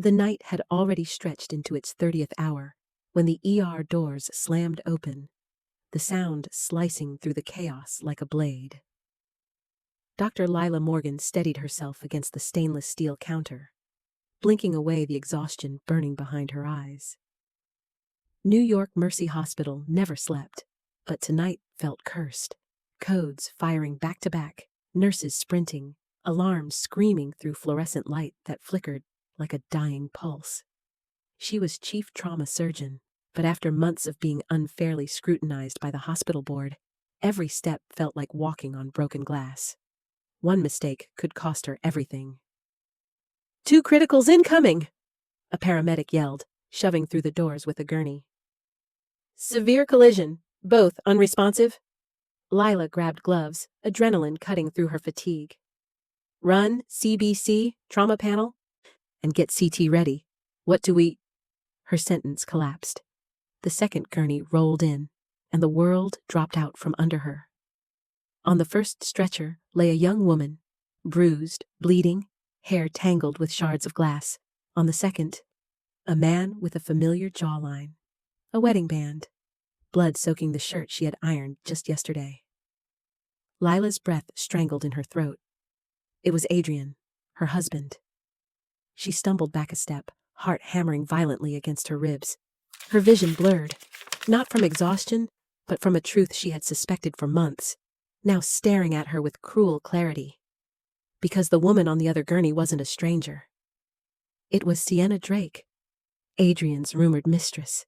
The night had already stretched into its 30th hour when the ER doors slammed open, the sound slicing through the chaos like a blade. Dr. Lila Morgan steadied herself against the stainless steel counter, blinking away the exhaustion burning behind her eyes. New York Mercy Hospital never slept, but tonight felt cursed. Codes firing back to back, nurses sprinting, alarms screaming through fluorescent light that flickered like a dying pulse. She was chief trauma surgeon, but after months of being unfairly scrutinized by the hospital board, every step felt like walking on broken glass. One mistake could cost her everything. "2 criticals incoming!" a paramedic yelled, shoving through the doors with a gurney. "Severe collision, both unresponsive." Lila grabbed gloves, adrenaline cutting through her fatigue. "Run, CBC, trauma panel, and get CT ready. What do we—" Her sentence collapsed. The second gurney rolled in, and the world dropped out from under her. On the first stretcher lay a young woman, bruised, bleeding, hair tangled with shards of glass. On the second, a man with a familiar jawline, a wedding band, blood soaking the shirt she had ironed just yesterday. Lila's breath strangled in her throat. It was Adrian, her husband. She stumbled back a step, heart hammering violently against her ribs. Her vision blurred, not from exhaustion, but from a truth she had suspected for months, now staring at her with cruel clarity. Because the woman on the other gurney wasn't a stranger. It was Sienna Drake, Adrian's rumored mistress.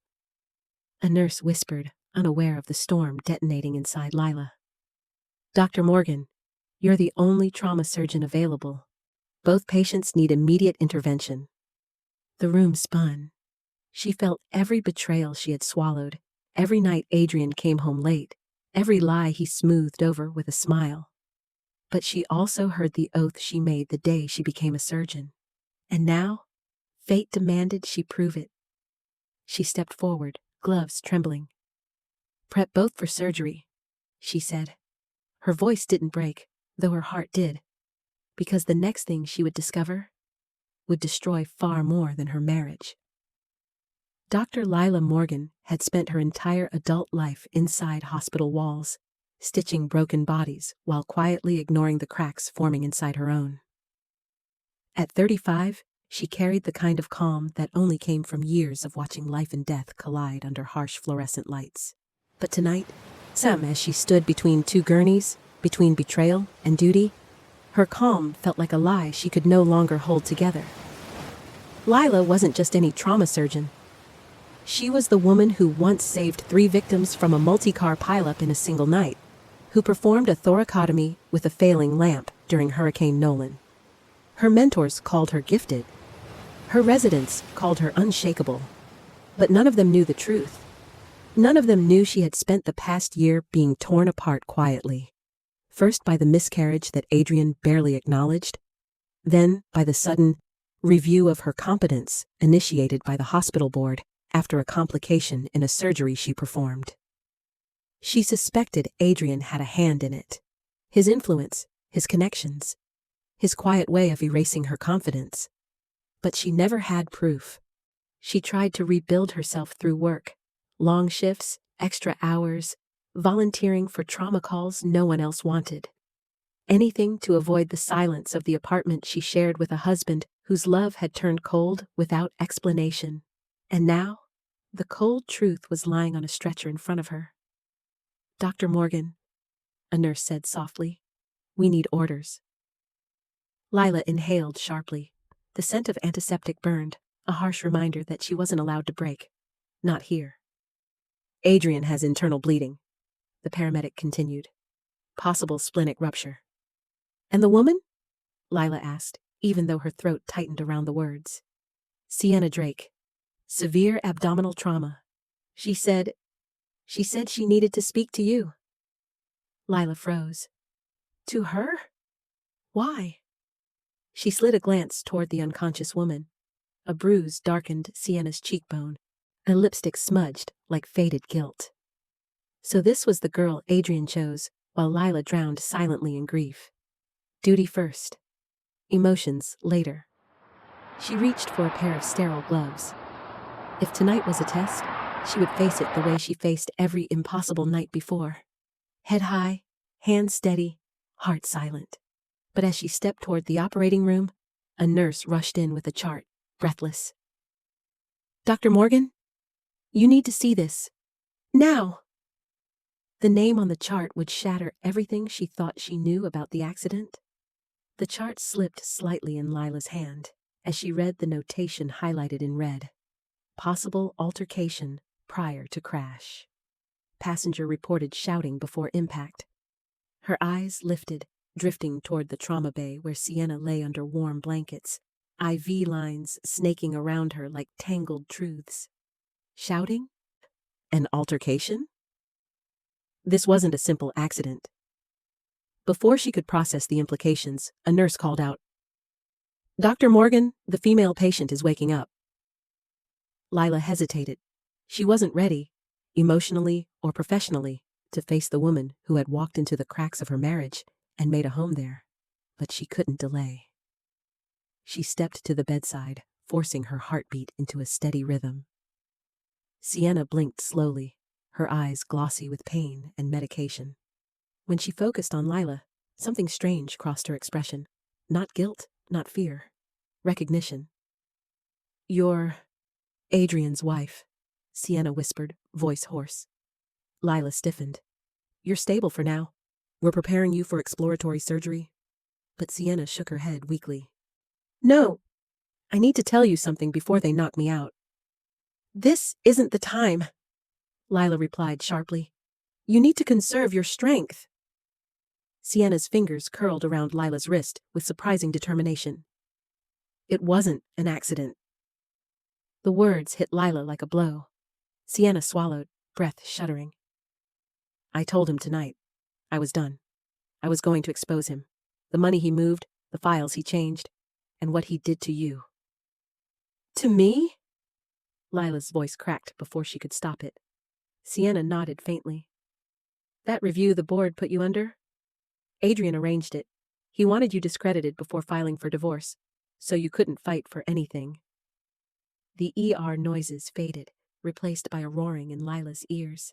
A nurse whispered, unaware of the storm detonating inside Lila. "Dr. Morgan, you're the only trauma surgeon available. Both patients need immediate intervention." The room spun. She felt every betrayal she had swallowed, every night Adrian came home late, every lie he smoothed over with a smile. But she also heard the oath she made the day she became a surgeon. And now, fate demanded she prove it. She stepped forward, gloves trembling. "Prep both for surgery," she said. Her voice didn't break, though her heart did, because the next thing she would discover would destroy far more than her marriage. Dr. Lila Morgan had spent her entire adult life inside hospital walls, stitching broken bodies while quietly ignoring the cracks forming inside her own. At 35, she carried the kind of calm that only came from years of watching life and death collide under harsh fluorescent lights. But tonight, as she stood between 2 gurneys, between betrayal and duty, her calm felt like a lie she could no longer hold together. Lila wasn't just any trauma surgeon. She was the woman who once saved 3 victims from a multi-car pileup in a single night, who performed a thoracotomy with a failing lamp during Hurricane Nolan. Her mentors called her gifted. Her residents called her unshakable. But none of them knew the truth. None of them knew she had spent the past year being torn apart quietly. First by the miscarriage that Adrian barely acknowledged, then by the sudden review of her competence initiated by the hospital board after a complication in a surgery she performed. She suspected Adrian had a hand in it. His influence, his connections, his quiet way of erasing her confidence. But she never had proof. She tried to rebuild herself through work, long shifts, extra hours, volunteering for trauma calls no one else wanted. Anything to avoid the silence of the apartment she shared with a husband whose love had turned cold without explanation. And now, the cold truth was lying on a stretcher in front of her. "Dr. Morgan," a nurse said softly, "we need orders." Lila inhaled sharply. The scent of antiseptic burned, a harsh reminder that she wasn't allowed to break. Not here. "Adrian has internal bleeding," the paramedic continued. "Possible splenic rupture." "And the woman?" Lila asked, even though her throat tightened around the words. "Sienna Drake. Severe abdominal trauma. She said she needed to speak to you." Lila froze. To her? Why? She slid a glance toward the unconscious woman. A bruise darkened Sienna's cheekbone, a lipstick smudged like faded guilt. So this was the girl Adrian chose, while Lila drowned silently in grief. Duty first. Emotions later. She reached for a pair of sterile gloves. If tonight was a test, she would face it the way she faced every impossible night before. Head high, hands steady, heart silent. But as she stepped toward the operating room, a nurse rushed in with a chart, breathless. "Dr. Morgan? You need to see this. Now!" The name on the chart would shatter everything she thought she knew about the accident. The chart slipped slightly in Lila's hand as she read the notation highlighted in red. Possible altercation prior to crash. Passenger reported shouting before impact. Her eyes lifted, drifting toward the trauma bay where Sienna lay under warm blankets, IV lines snaking around her like tangled truths. Shouting? An altercation? This wasn't a simple accident. Before she could process the implications, a nurse called out, "Dr. Morgan, the female patient is waking up." Lila hesitated. She wasn't ready, emotionally or professionally, to face the woman who had walked into the cracks of her marriage and made a home there. But she couldn't delay. She stepped to the bedside, forcing her heartbeat into a steady rhythm. Sienna blinked slowly, her eyes glossy with pain and medication. When she focused on Lila, something strange crossed her expression. Not guilt, not fear. Recognition. "You're Adrian's wife," Sienna whispered, voice hoarse. Lila stiffened. "You're stable for now. We're preparing you for exploratory surgery." But Sienna shook her head weakly. "No, I need to tell you something before they knock me out." "This isn't the time," Lila replied sharply. "You need to conserve your strength." Sienna's fingers curled around Lila's wrist with surprising determination. "It wasn't an accident." The words hit Lila like a blow. Sienna swallowed, breath shuddering. "I told him tonight. I was done. I was going to expose him. The money he moved, the files he changed, and what he did to you." "To me?" Lila's voice cracked before she could stop it. Sienna nodded faintly. "That review the board put you under? Adrian arranged it. He wanted you discredited before filing for divorce, so you couldn't fight for anything." The ER noises faded, replaced by a roaring in Lila's ears.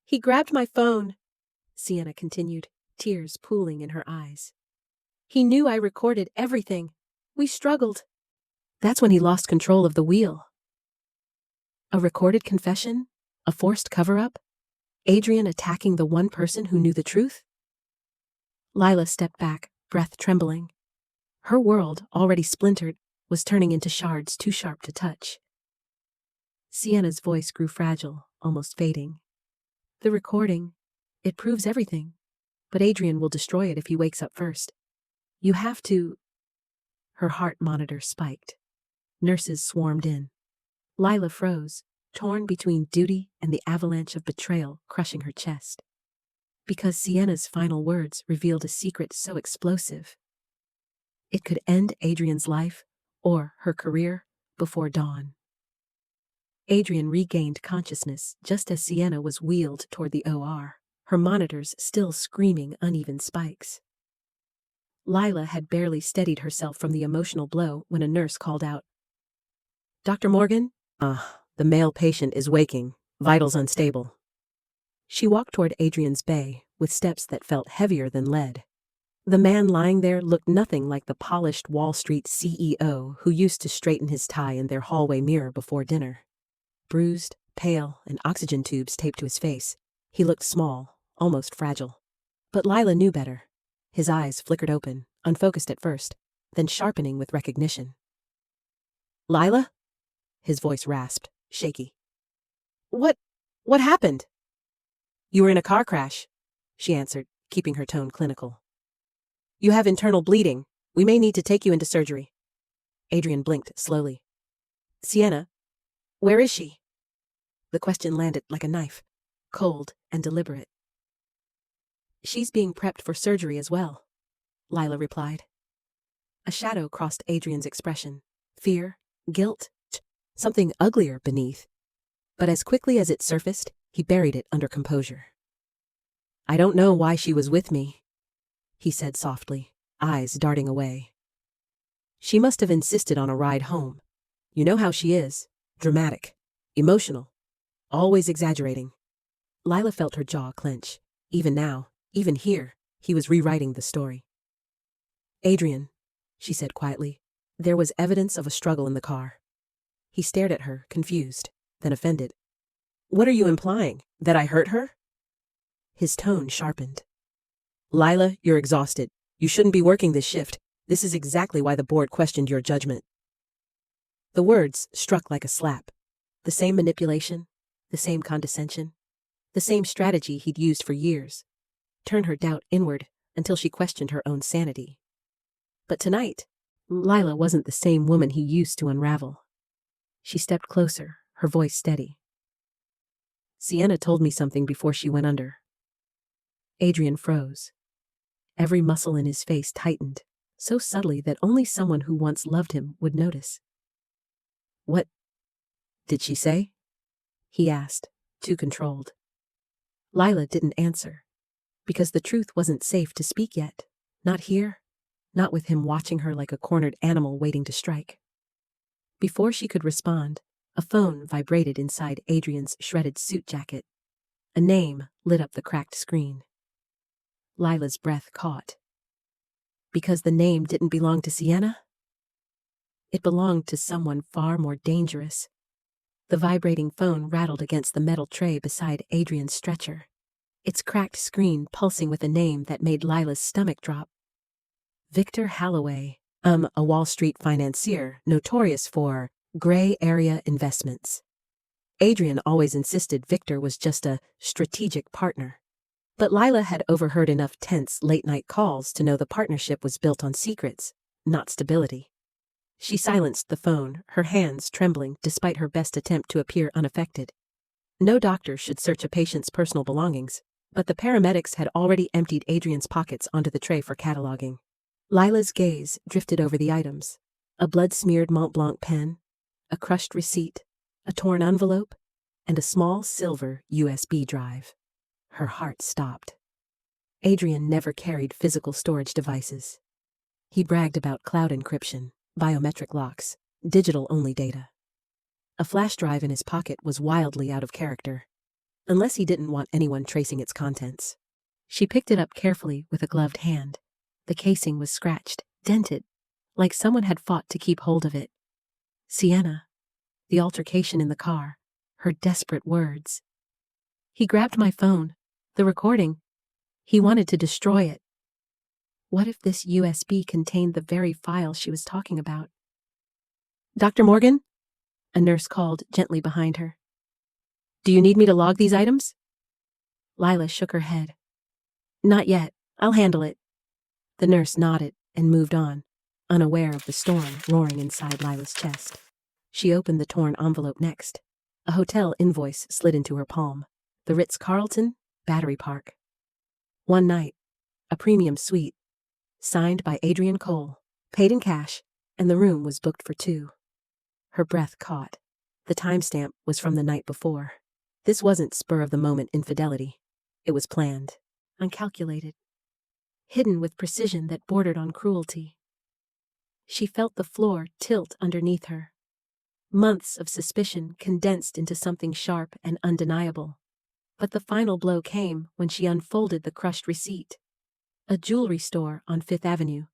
"He grabbed my phone," Sienna continued, tears pooling in her eyes. "He knew I recorded everything. We struggled." That's when he lost control of the wheel. A recorded confession? A forced cover-up? Adrian attacking the one person who knew the truth? Lila stepped back, breath trembling. Her world, already splintered, was turning into shards too sharp to touch. Sienna's voice grew fragile, almost fading. "The recording, it proves everything. But Adrian will destroy it if he wakes up first. You have to—" Her heart monitor spiked. Nurses swarmed in. Lila froze, torn between duty and the avalanche of betrayal crushing her chest. Because Sienna's final words revealed a secret so explosive. It could end Adrian's life, or her career, before dawn. Adrian regained consciousness just as Sienna was wheeled toward the OR, her monitors still screaming uneven spikes. Lila had barely steadied herself from the emotional blow when a nurse called out, "Dr. Morgan? The male patient is waking, vitals unstable." She walked toward Adrian's bay with steps that felt heavier than lead. The man lying there looked nothing like the polished Wall Street CEO who used to straighten his tie in their hallway mirror before dinner. Bruised, pale, and oxygen tubes taped to his face, he looked small, almost fragile. But Lila knew better. His eyes flickered open, unfocused at first, then sharpening with recognition. "Lila?" His voice rasped, shaky. What happened?" "You were in a car crash," she answered, keeping her tone clinical. "You have internal bleeding. We may need to take you into surgery." Adrian blinked slowly. "Sienna, where is she?" The question landed like a knife, cold and deliberate. "She's being prepped for surgery as well," Lila replied. A shadow crossed Adrian's expression. Fear, guilt, something uglier beneath. But as quickly as it surfaced, he buried it under composure. "I don't know why she was with me," he said softly, eyes darting away. She must have insisted on a ride home. You know how she is. Dramatic. Emotional. Always exaggerating. Lila felt her jaw clench. Even now, even here, he was rewriting the story. Adrian, she said quietly. There was evidence of a struggle in the car. He stared at her, confused, then offended. What are you implying? That I hurt her? His tone sharpened. Lila, you're exhausted. You shouldn't be working this shift. This is exactly why the board questioned your judgment. The words struck like a slap. The same manipulation, the same condescension, the same strategy he'd used for years. Turn her doubt inward until she questioned her own sanity. But tonight, Lila wasn't the same woman he used to unravel. She stepped closer, her voice steady. Sienna told me something before she went under. Adrian froze. Every muscle in his face tightened, so subtly that only someone who once loved him would notice. What did she say? He asked, too controlled. Lila didn't answer, because the truth wasn't safe to speak yet. Not here, not with him watching her like a cornered animal waiting to strike. Before she could respond, a phone vibrated inside Adrian's shredded suit jacket. A name lit up the cracked screen. Lila's breath caught. Because the name didn't belong to Sienna? It belonged to someone far more dangerous. The vibrating phone rattled against the metal tray beside Adrian's stretcher, its cracked screen pulsing with a name that made Lila's stomach drop. Victor Halloway, a Wall Street financier notorious for gray area investments. Adrian always insisted Victor was just a strategic partner. But Lila had overheard enough tense late-night calls to know the partnership was built on secrets, not stability. She silenced the phone, her hands trembling despite her best attempt to appear unaffected. No doctor should search a patient's personal belongings, but the paramedics had already emptied Adrian's pockets onto the tray for cataloging. Lila's gaze drifted over the items. A blood-smeared Mont Blanc pen, a crushed receipt, a torn envelope, and a small silver USB drive. Her heart stopped. Adrian never carried physical storage devices. He bragged about cloud encryption, biometric locks, digital-only data. A flash drive in his pocket was wildly out of character, unless he didn't want anyone tracing its contents. She picked it up carefully with a gloved hand. The casing was scratched, dented, like someone had fought to keep hold of it. Sienna, the altercation in the car, her desperate words. He grabbed my phone. The recording. He wanted to destroy it. What if this USB contained the very file she was talking about? Dr. Morgan? A nurse called gently behind her. Do you need me to log these items? Lila shook her head. Not yet. I'll handle it. The nurse nodded and moved on, unaware of the storm roaring inside Lila's chest. She opened the torn envelope next. A hotel invoice slid into her palm. The Ritz-Carlton, Battery Park. One night, a premium suite, signed by Adrian Cole, paid in cash, and the room was booked for 2. Her breath caught. The timestamp was from the night before. This wasn't spur-of-the-moment infidelity. It was planned, uncalculated, hidden with precision that bordered on cruelty. She felt the floor tilt underneath her. Months of suspicion condensed into something sharp and undeniable. But the final blow came when she unfolded the crushed receipt. A jewelry store on 5th Avenue.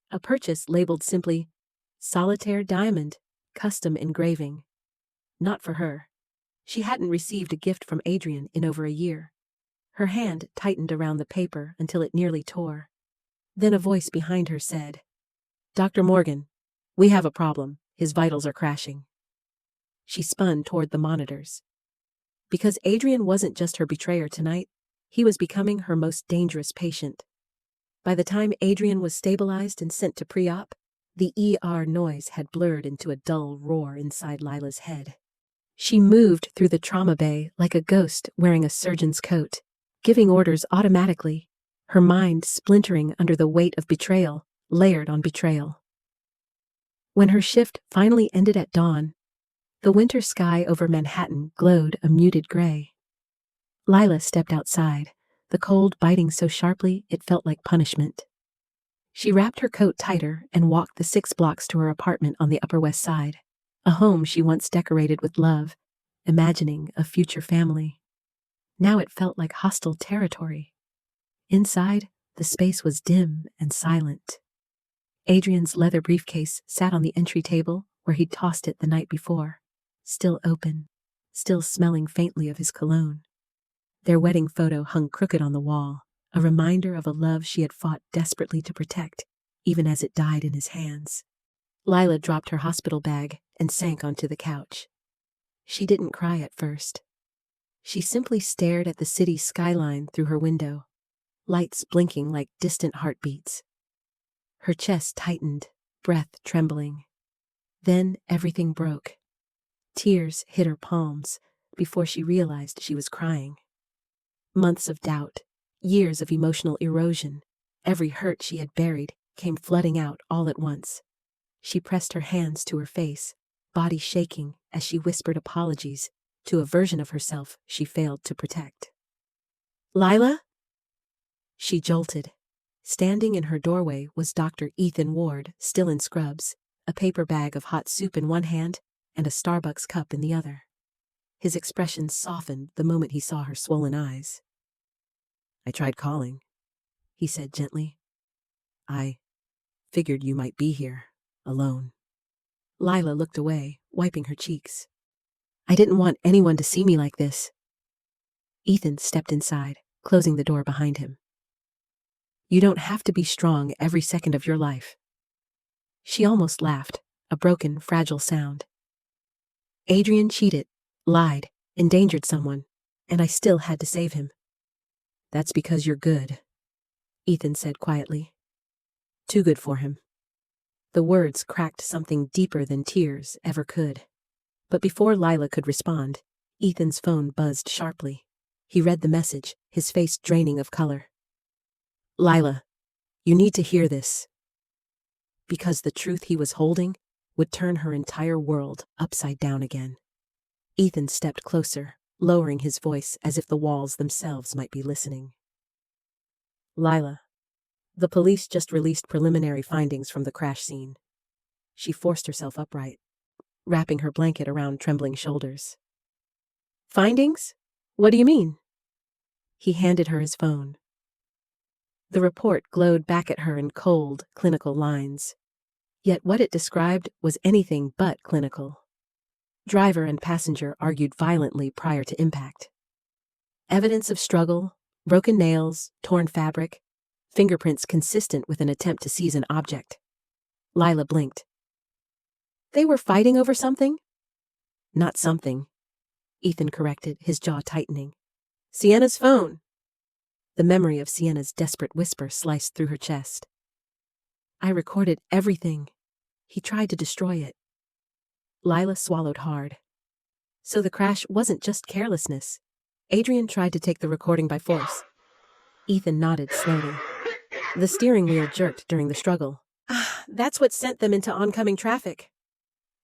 A purchase labeled simply, Solitaire Diamond, Custom Engraving. Not for her. She hadn't received a gift from Adrian in over a year. Her hand tightened around the paper until it nearly tore. Then a voice behind her said, Dr. Morgan, we have a problem. His vitals are crashing. She spun toward the monitors. Because Adrian wasn't just her betrayer tonight, he was becoming her most dangerous patient. By the time Adrian was stabilized and sent to pre-op, the ER noise had blurred into a dull roar inside Lila's head. She moved through the trauma bay like a ghost wearing a surgeon's coat, giving orders automatically, her mind splintering under the weight of betrayal, layered on betrayal. When her shift finally ended at dawn, the winter sky over Manhattan glowed a muted gray. Lila stepped outside, the cold biting so sharply it felt like punishment. She wrapped her coat tighter and walked the 6 blocks to her apartment on the Upper West Side, a home she once decorated with love, imagining a future family. Now it felt like hostile territory. Inside, the space was dim and silent. Adrian's leather briefcase sat on the entry table where he'd tossed it the night before, still open, still smelling faintly of his cologne. Their wedding photo hung crooked on the wall, a reminder of a love she had fought desperately to protect, even as it died in his hands. Lila dropped her hospital bag and sank onto the couch. She didn't cry at first. She simply stared at the city skyline through her window, lights blinking like distant heartbeats. Her chest tightened, breath trembling. Then everything broke. Tears hit her palms before she realized she was crying. Months of doubt, years of emotional erosion, every hurt she had buried came flooding out all at once. She pressed her hands to her face, body shaking as she whispered apologies to a version of herself she failed to protect. "Lila?" She jolted. Standing in her doorway was Dr. Ethan Ward, still in scrubs, a paper bag of hot soup in one hand and a Starbucks cup in the other. His expression softened the moment he saw her swollen eyes. "I tried calling," he said gently. "I figured you might be here, alone." Lila looked away, wiping her cheeks. "I didn't want anyone to see me like this." Ethan stepped inside, closing the door behind him. "You don't have to be strong every second of your life." She almost laughed, a broken, fragile sound. "Adrian cheated, lied, endangered someone, and I still had to save him." "That's because you're good," Ethan said quietly. "Too good for him." The words cracked something deeper than tears ever could. But before Lila could respond, Ethan's phone buzzed sharply. He read the message, his face draining of color. "Lila, you need to hear this." Because the truth he was holding would turn her entire world upside down again. Ethan stepped closer, lowering his voice as if the walls themselves might be listening. "Lila, the police just released preliminary findings from the crash scene." She forced herself upright, wrapping her blanket around trembling shoulders. "Findings? What do you mean?" He handed her his phone. The report glowed back at her in cold, clinical lines. Yet what it described was anything but clinical. Driver and passenger argued violently prior to impact. Evidence of struggle, broken nails, torn fabric, fingerprints consistent with an attempt to seize an object. Lila blinked. "They were fighting over something?" "Not something," Ethan corrected, his jaw tightening. "Sienna's phone." The memory of Sienna's desperate whisper sliced through her chest. "I recorded everything. He tried to destroy it." Lila swallowed hard. So the crash wasn't just carelessness. Adrian tried to take the recording by force. Ethan nodded slowly. "The steering wheel jerked during the struggle." "That's what sent them into oncoming traffic."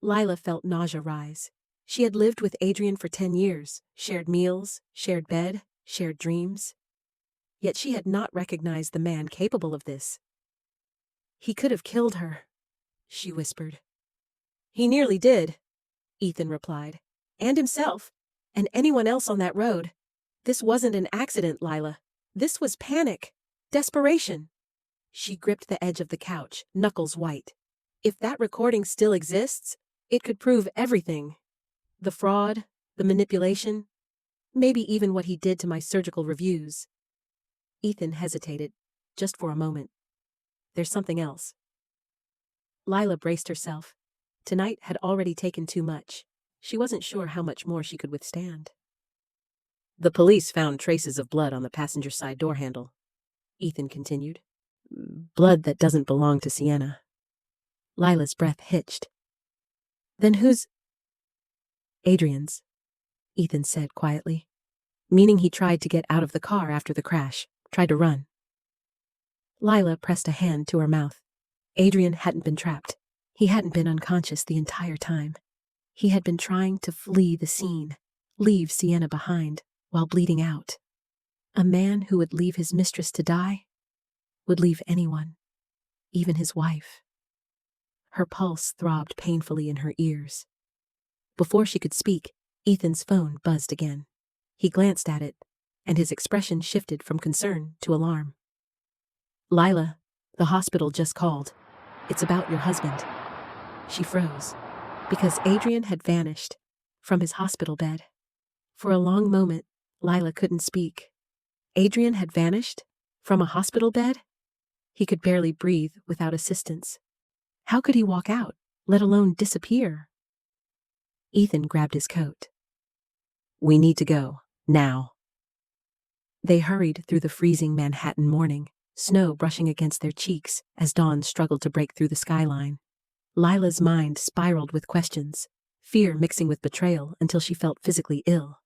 Lila felt nausea rise. She had lived with Adrian for 10 years, shared meals, shared bed, shared dreams. Yet she had not recognized the man capable of this. "He could have killed her," she whispered. "He nearly did," Ethan replied. "And himself, and anyone else on that road. This wasn't an accident, Lila. This was panic, desperation." She gripped the edge of the couch, knuckles white. "If that recording still exists, it could prove everything. The fraud, the manipulation, maybe even what he did to my surgical reviews." Ethan hesitated, just for a moment. "There's something else." Lila braced herself. Tonight had already taken too much. She wasn't sure how much more she could withstand. "The police found traces of blood on the passenger side door handle," Ethan continued. "Blood that doesn't belong to Sienna." Lila's breath hitched. "Then whose?" "Adrian's," Ethan said quietly, meaning he tried to get out of the car after the crash, tried to run. Lila pressed a hand to her mouth. Adrian hadn't been trapped. He hadn't been unconscious the entire time. He had been trying to flee the scene, leave Sienna behind while bleeding out. A man who would leave his mistress to die would leave anyone, even his wife. Her pulse throbbed painfully in her ears. Before she could speak, Ethan's phone buzzed again. He glanced at it, and his expression shifted from concern to alarm. "Lila, the hospital just called. It's about your husband." She froze, because Adrian had vanished from his hospital bed. For a long moment, Lila couldn't speak. Adrian had vanished from a hospital bed? He could barely breathe without assistance. How could he walk out, let alone disappear? Ethan grabbed his coat. "We need to go, now." They hurried through the freezing Manhattan morning, snow brushing against their cheeks as dawn struggled to break through the skyline. Lila's mind spiraled with questions, fear mixing with betrayal until she felt physically ill.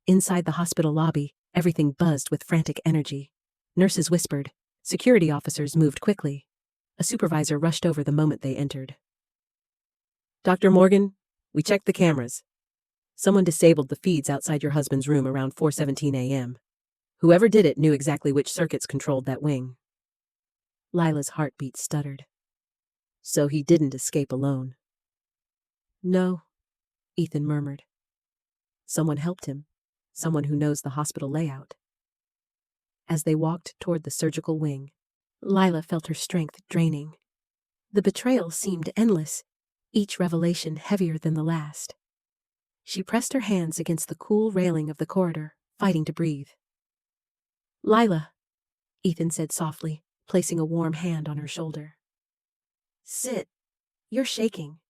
Inside the hospital lobby, everything buzzed with frantic energy. Nurses whispered. Security officers moved quickly. A supervisor rushed over the moment they entered. "Dr. Morgan, we checked the cameras. Someone disabled the feeds outside your husband's room around 4:17 a.m. Whoever did it knew exactly which circuits controlled that wing." Lila's heartbeat stuttered. "So he didn't escape alone." "No," Ethan murmured. "Someone helped him. Someone who knows the hospital layout." As they walked toward the surgical wing, Lila felt her strength draining. The betrayal seemed endless, each revelation heavier than the last. She pressed her hands against the cool railing of the corridor, fighting to breathe. "Lila," Ethan said softly, placing a warm hand on her shoulder. "Sit. You're shaking."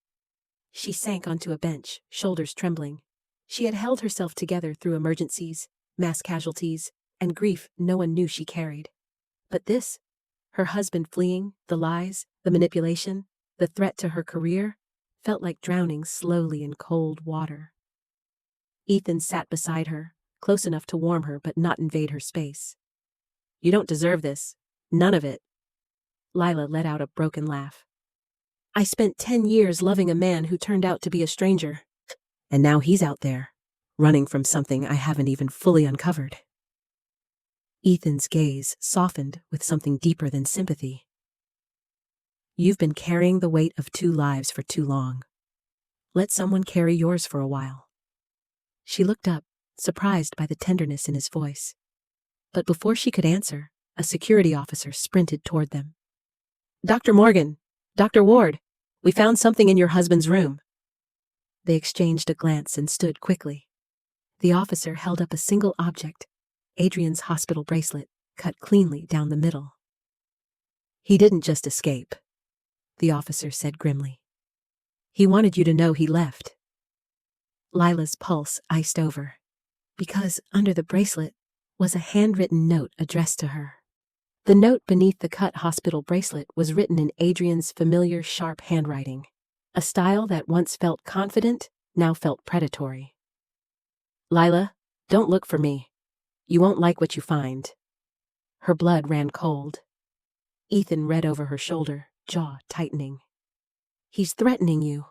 She sank onto a bench, shoulders trembling. She had held herself together through emergencies, mass casualties, and grief no one knew she carried. But this, her husband fleeing, the lies, the manipulation, the threat to her career, felt like drowning slowly in cold water. Ethan sat beside her, close enough to warm her but not invade her space. "You don't deserve this. None of it." Lila let out a broken laugh. "I spent 10 years loving a man who turned out to be a stranger. And now he's out there, running from something I haven't even fully uncovered." Ethan's gaze softened with something deeper than sympathy. "You've been carrying the weight of 2 lives for too long. Let someone carry yours for a while." She looked up, surprised by the tenderness in his voice. But before she could answer, a security officer sprinted toward them. "Dr. Morgan, Dr. Ward, we found something in your husband's room." They exchanged a glance and stood quickly. The officer held up a single object, Adrian's hospital bracelet, cut cleanly down the middle. "He didn't just escape," the officer said grimly. "He wanted you to know he left." Lila's pulse iced over, because under the bracelet was a handwritten note addressed to her. The note beneath the cut hospital bracelet was written in Adrian's familiar sharp handwriting, a style that once felt confident, now felt predatory. "Lila, don't look for me. You won't like what you find." Her blood ran cold. Ethan read over her shoulder, jaw tightening. "He's threatening you."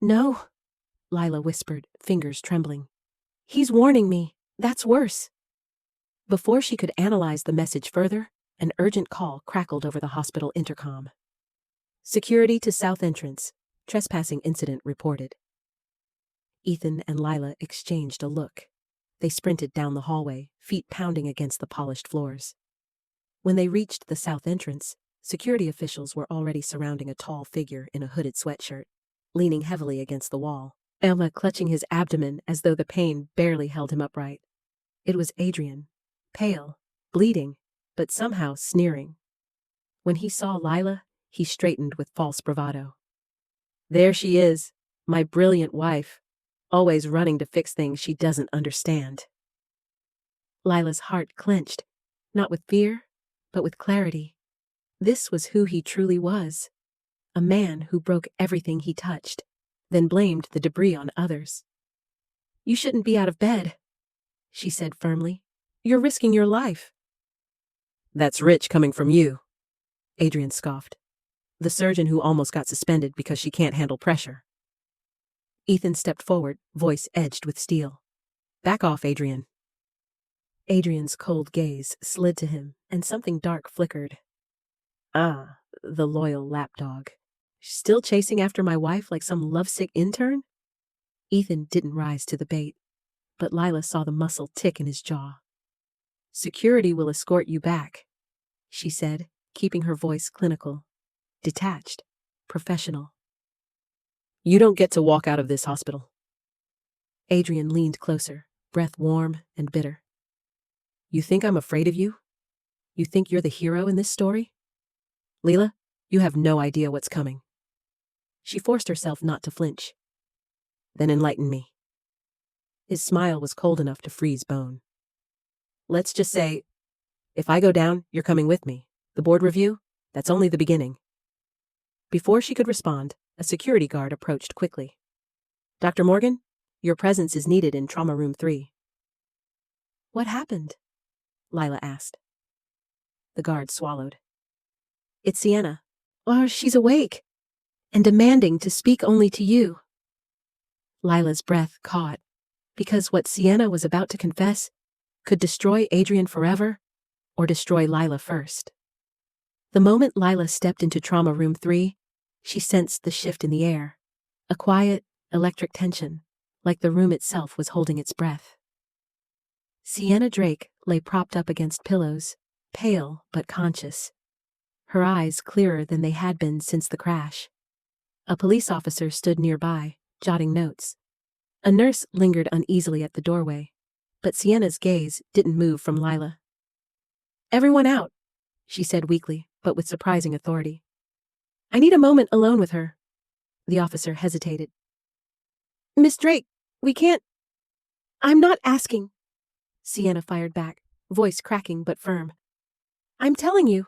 "No," Lila whispered, fingers trembling. "He's warning me. That's worse." Before she could analyze the message further, an urgent call crackled over the hospital intercom. "Security to south entrance. Trespassing incident reported." Ethan and Lila exchanged a look. They sprinted down the hallway, feet pounding against the polished floors. When they reached the south entrance, security officials were already surrounding a tall figure in a hooded sweatshirt, leaning heavily against the wall, Emma clutching his abdomen as though the pain barely held him upright. It was Adrian, pale, bleeding, but somehow sneering. When he saw Lila, he straightened with false bravado. "There she is, my brilliant wife, always running to fix things she doesn't understand." Lila's heart clenched, not with fear, but with clarity. This was who he truly was. A man who broke everything he touched, then blamed the debris on others. "You shouldn't be out of bed," she said firmly. "You're risking your life." "That's rich coming from you," Adrian scoffed. "The surgeon who almost got suspended because she can't handle pressure." Ethan stepped forward, voice edged with steel. "Back off, Adrian." Adrian's cold gaze slid to him, and something dark flickered. "Ah, The loyal lapdog. Still chasing after my wife like some lovesick intern? Ethan didn't rise to the bait, but Lila saw the muscle tick in his jaw. Security will escort you back, she said, keeping her voice clinical, detached, professional. You don't get to walk out of this hospital. Adrian leaned closer, breath warm and bitter. You think I'm afraid of you? You think you're the hero in this story? Leela, you have no idea what's coming. She forced herself not to flinch. Then enlighten me. His smile was cold enough to freeze bone. Let's just say, if I go down, you're coming with me. The board review? That's only the beginning. Before she could respond, a security guard approached quickly. Dr. Morgan, your presence is needed in Trauma Room 3. What happened? Lila asked. The guard swallowed. It's Sienna. Oh, she's awake and demanding to speak only to you. Lila's breath caught, because what Sienna was about to confess could destroy Adrian forever or destroy Lila first. The moment Lila stepped into Trauma Room 3, she sensed the shift in the air, a quiet, electric tension, like the room itself was holding its breath. Sienna Drake lay propped up against pillows, pale but conscious, her eyes clearer than they had been since the crash. A police officer stood nearby, jotting notes. A nurse lingered uneasily at the doorway, but Sienna's gaze didn't move from Lila. Everyone out, she said weakly, but with surprising authority. I need a moment alone with her. The officer hesitated. Miss Drake, we can't. I'm not asking. Sienna fired back, voice cracking but firm. I'm telling you.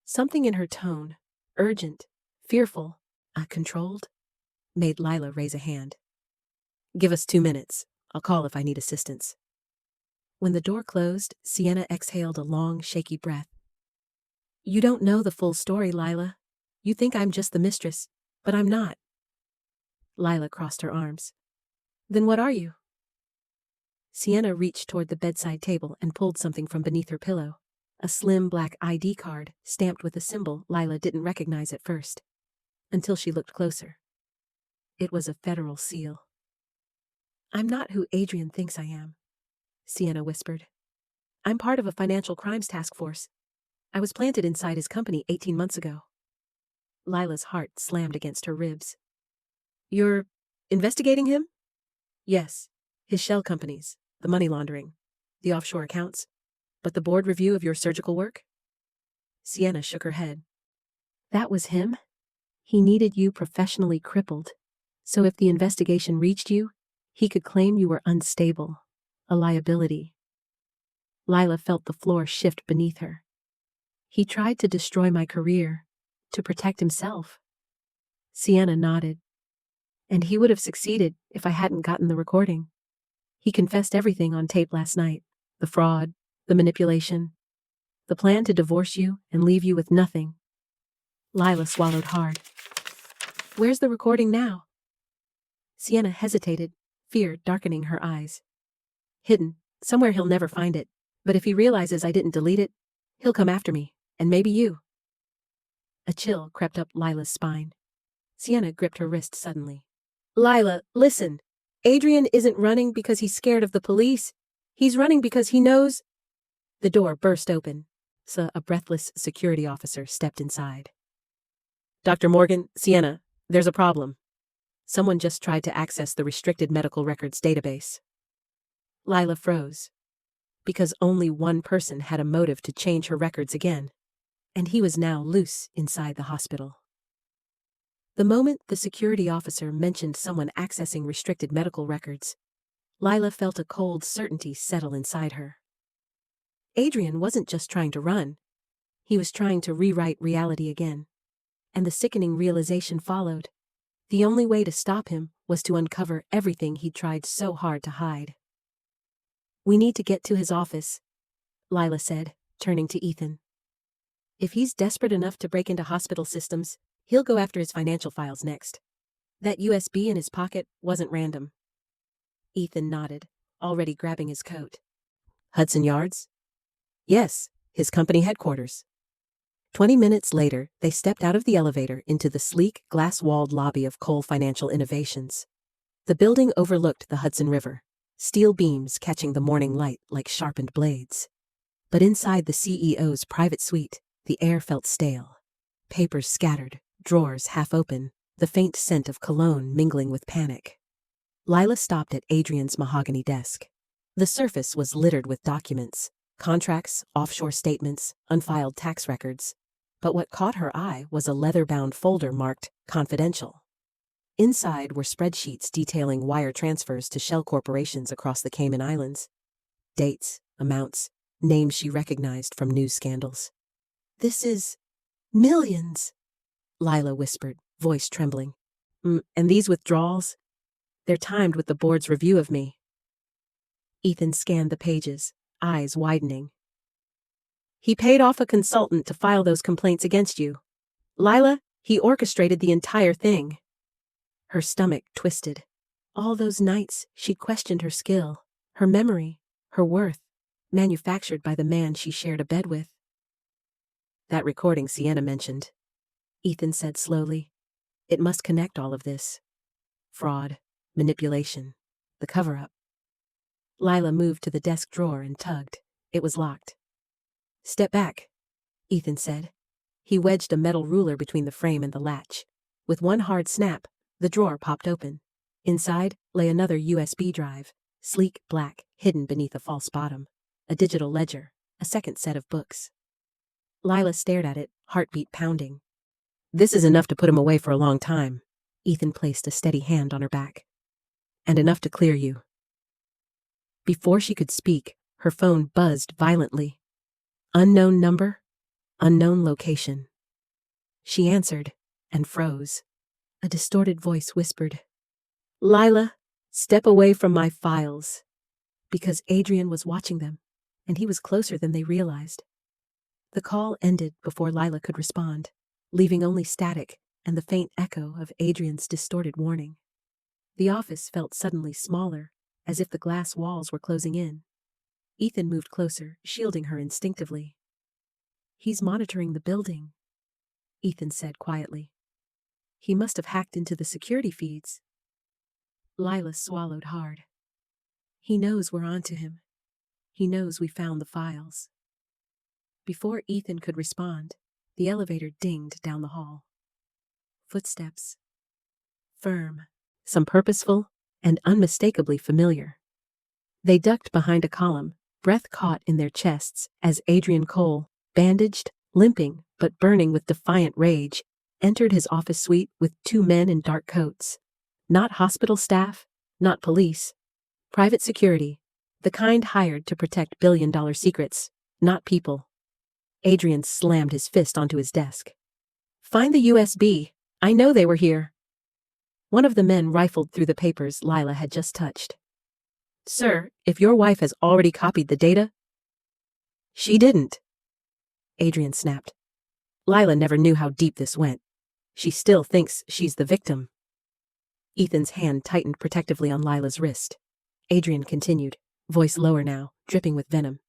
Something in her tone, urgent, fearful, controlled, made Lila raise a hand. Give us 2 minutes. I'll call if I need assistance. When the door closed, Sienna exhaled a long, shaky breath. You don't know the full story, Lila. You think I'm just the mistress, but I'm not. Lila crossed her arms. Then what are you? Sienna reached toward the bedside table and pulled something from beneath her pillow, a slim black ID card stamped with a symbol Lila didn't recognize at first, until she looked closer. It was a federal seal. I'm not who Adrian thinks I am, Sienna whispered. I'm part of a financial crimes task force. I was planted inside his company 18 months ago. Lila's heart slammed against her ribs. You're investigating him? Yes, his shell companies, the money laundering, the offshore accounts. But the board review of your surgical work? Sienna shook her head. That was him? He needed you professionally crippled, so if the investigation reached you, he could claim you were unstable, a liability. Lila felt the floor shift beneath her. He tried to destroy my career, to protect himself. Sienna nodded. And he would have succeeded if I hadn't gotten the recording. He confessed everything on tape last night. The fraud, the manipulation, the plan to divorce you and leave you with nothing. Lila swallowed hard. Where's the recording now? Sienna hesitated, fear darkening her eyes. Hidden, somewhere he'll never find it, but if he realizes I didn't delete it, he'll come after me, and maybe you. A chill crept up Lila's spine. Sienna gripped her wrist suddenly. Lila, listen. Adrian isn't running because he's scared of the police. He's running because he knows. The door burst open, so a breathless security officer stepped inside. Dr. Morgan, Sienna, there's a problem. Someone just tried to access the restricted medical records database. Lila froze, because only one person had a motive to change her records again, and he was now loose inside the hospital. The moment the security officer mentioned someone accessing restricted medical records, Lila felt a cold certainty settle inside her. Adrian wasn't just trying to run. He was trying to rewrite reality again. And the sickening realization followed. The only way to stop him was to uncover everything he'd tried so hard to hide. We need to get to his office, Lila said, turning to Ethan. If he's desperate enough to break into hospital systems, he'll go after his financial files next. That USB in his pocket wasn't random. Ethan nodded, already grabbing his coat. Hudson Yards? Yes, his company headquarters. 20 minutes later, they stepped out of the elevator into the sleek, glass-walled lobby of Cole Financial Innovations. The building overlooked the Hudson River, steel beams catching the morning light like sharpened blades. But inside the CEO's private suite, the air felt stale. Papers scattered, drawers half open, the faint scent of cologne mingling with panic. Lila stopped at Adrian's mahogany desk. The surface was littered with documents, contracts, offshore statements, unfiled tax records. But what caught her eye was a leather-bound folder marked Confidential. Inside were spreadsheets detailing wire transfers to shell corporations across the Cayman Islands. Dates, amounts, names she recognized from news scandals. "This is millions," Lila whispered, voice trembling. And these withdrawals? They're timed with the board's review of me." Ethan scanned the pages, eyes widening. "He paid off a consultant to file those complaints against you. Lila, he orchestrated the entire thing." Her stomach twisted. All those nights she'd questioned her skill, her memory, her worth, manufactured by the man she shared a bed with. "That recording Sienna mentioned," Ethan said slowly. "It must connect all of this. Fraud, manipulation, the cover-up." Lila moved to the desk drawer and tugged. It was locked. "Step back," Ethan said. He wedged a metal ruler between the frame and the latch. With one hard snap, the drawer popped open. Inside lay another USB drive, sleek black, hidden beneath a false bottom. A digital ledger, a second set of books. Lila stared at it, heartbeat pounding. "This is enough to put him away for a long time." Ethan placed a steady hand on her back. "And enough to clear you." Before she could speak, her phone buzzed violently. Unknown number, unknown location. She answered and froze. A distorted voice whispered, "Lila, step away from my files." Because Adrian was watching them, and he was closer than they realized. The call ended before Lila could respond, leaving only static and the faint echo of Adrian's distorted warning. The office felt suddenly smaller, as if the glass walls were closing in. Ethan moved closer, shielding her instinctively. "He's monitoring the building," Ethan said quietly. "He must have hacked into the security feeds." Lila swallowed hard. "He knows we're onto him. He knows we found the files." Before Ethan could respond, the elevator dinged down the hall. Footsteps. Firm, some purposeful, and unmistakably familiar. They ducked behind a column, breath caught in their chests, as Adrian Cole, bandaged, limping, but burning with defiant rage, entered his office suite with two men in dark coats. Not hospital staff, not police. Private security, the kind hired to protect billion-dollar secrets, not people. Adrian slammed his fist onto his desk. "Find the USB. I know they were here." One of the men rifled through the papers Lila had just touched. "Sir, if your wife has already copied the data—" "She didn't," Adrian snapped. "Lila never knew how deep this went. She still thinks she's the victim." Ethan's hand tightened protectively on Lila's wrist. Adrian continued, voice lower now, dripping with venom.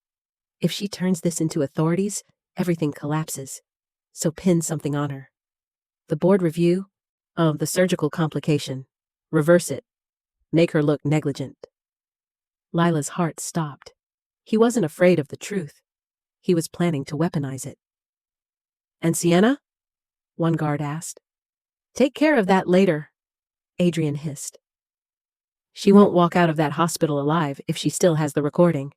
"If she turns this into authorities, everything collapses. So pin something on her. The board review? Oh, the surgical complication. Reverse it. Make her look negligent." Lila's heart stopped. He wasn't afraid of the truth. He was planning to weaponize it. "And Sienna?" one guard asked. "Take care of that later," Adrian hissed. "She won't walk out of that hospital alive if she still has the recording."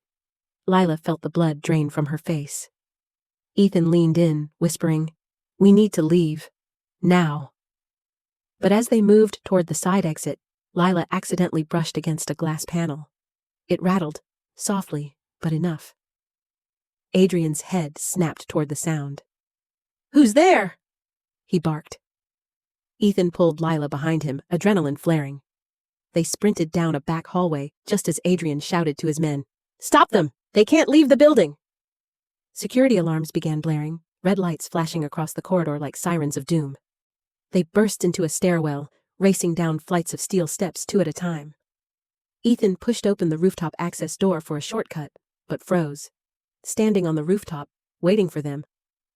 Lila felt the blood drain from her face. Ethan leaned in, whispering, "We need to leave. Now." But as they moved toward the side exit, Lila accidentally brushed against a glass panel. It rattled, softly, but enough. Adrian's head snapped toward the sound. "Who's there?" he barked. Ethan pulled Lila behind him, adrenaline flaring. They sprinted down a back hallway just as Adrian shouted to his men, "Stop them! They can't leave the building!" Security alarms began blaring, red lights flashing across the corridor like sirens of doom. They burst into a stairwell, racing down flights of steel steps two at a time. Ethan pushed open the rooftop access door for a shortcut, but froze. Standing on the rooftop, waiting for them,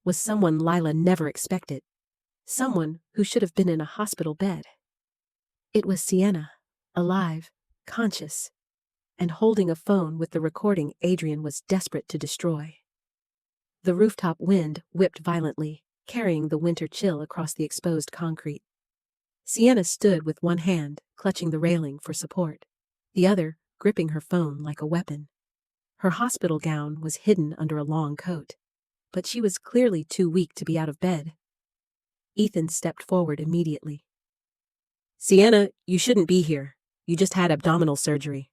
was someone Lila never expected. Someone who should have been in a hospital bed. It was Sienna, alive, conscious, and holding a phone with the recording Adrian was desperate to destroy. The rooftop wind whipped violently, carrying the winter chill across the exposed concrete. Sienna stood with one hand, clutching the railing for support, the other gripping her phone like a weapon. Her hospital gown was hidden under a long coat, but she was clearly too weak to be out of bed. Ethan stepped forward immediately. "Sienna, you shouldn't be here. You just had abdominal surgery."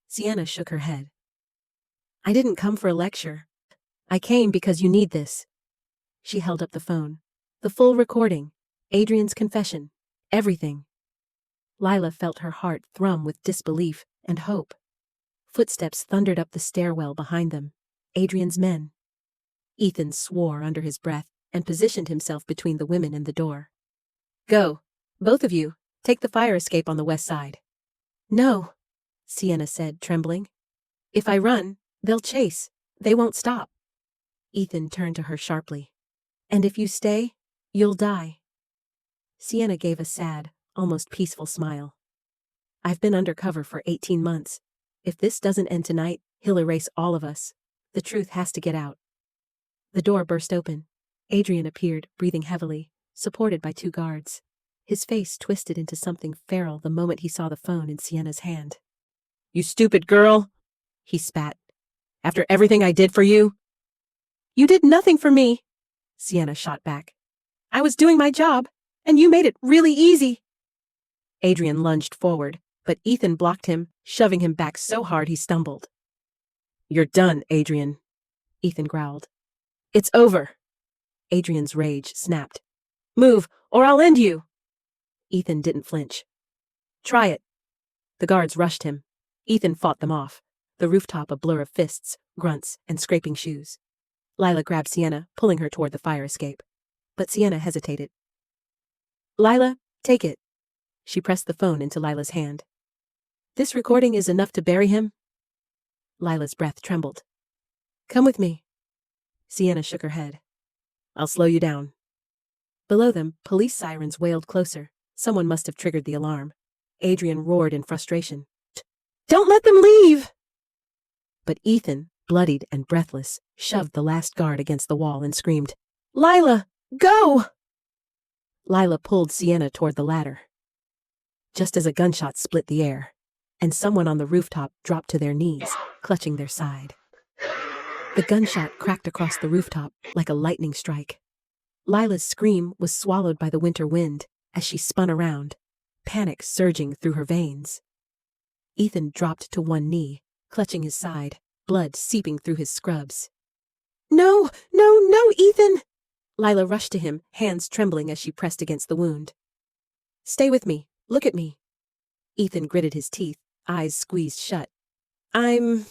Sienna shook her head. "I didn't come for a lecture. I came because you need this." She held up the phone. The full recording, Adrian's confession, everything. Lila felt her heart thrum with disbelief and hope. Footsteps thundered up the stairwell behind them. Adrian's men. Ethan swore under his breath and positioned himself between the women and the door. "Go. Both of you. Take the fire escape on the west side." "No," Sienna said, trembling. "If I run, they'll chase. They won't stop." Ethan turned to her sharply. "And if you stay, you'll die." Sienna gave a sad, almost peaceful smile. "I've been undercover for 18 months. If this doesn't end tonight, he'll erase all of us. The truth has to get out." The door burst open. Adrian appeared, breathing heavily, supported by 2 guards. His face twisted into something feral the moment he saw the phone in Sienna's hand. "You stupid girl," he spat. "After everything I did for you." "You did nothing for me," Sienna shot back. "I was doing my job, and you made it really easy." Adrian lunged forward, but Ethan blocked him, shoving him back so hard he stumbled. "You're done, Adrian," Ethan growled. "It's over." Adrian's rage snapped. "Move, or I'll end you." Ethan didn't flinch. "Try it." The guards rushed him. Ethan fought them off, the rooftop a blur of fists, grunts, and scraping shoes. Lila grabbed Sienna, pulling her toward the fire escape. But Sienna hesitated. "Lila, take it." She pressed the phone into Lila's hand. "This recording is enough to bury him." Lila's breath trembled. "Come with me." Sienna shook her head. "I'll slow you down." Below them, police sirens wailed closer. Someone must have triggered the alarm. Adrian roared in frustration. "Don't let them leave!" But Ethan, bloodied and breathless, shoved the last guard against the wall and screamed, "Lila, go!" Lila pulled Sienna toward the ladder. Just as a gunshot split the air, and someone on the rooftop dropped to their knees, clutching their side. The gunshot cracked across the rooftop like a lightning strike. Lila's scream was swallowed by the winter wind as she spun around, panic surging through her veins. Ethan dropped to one knee, clutching his side, blood seeping through his scrubs. "No, no, no, Ethan!" Lila rushed to him, hands trembling as she pressed against the wound. "Stay with me. Look at me." Ethan gritted his teeth, eyes squeezed shut. "I'm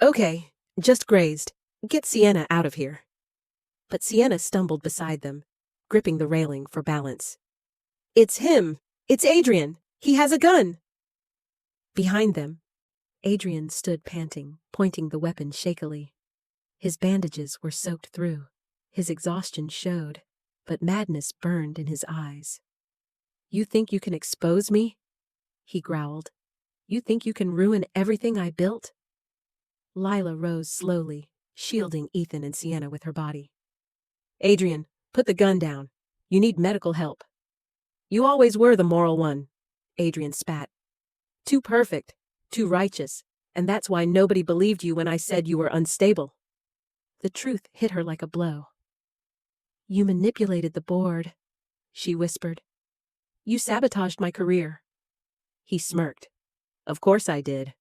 okay, just grazed. Get Sienna out of here." But Sienna stumbled beside them, gripping the railing for balance. "It's him! It's Adrian! He has a gun!" Behind them, Adrian stood panting, pointing the weapon shakily. His bandages were soaked through. His exhaustion showed, but madness burned in his eyes. "You think you can expose me?" he growled. "You think you can ruin everything I built?" Lila rose slowly, shielding Ethan and Sienna with her body. "Adrian, put the gun down. You need medical help." "You always were the moral one," Adrian spat. "Too perfect, too righteous, and that's why nobody believed you when I said you were unstable." The truth hit her like a blow. "You manipulated the board," she whispered. "You sabotaged my career." He smirked. "Of course I did.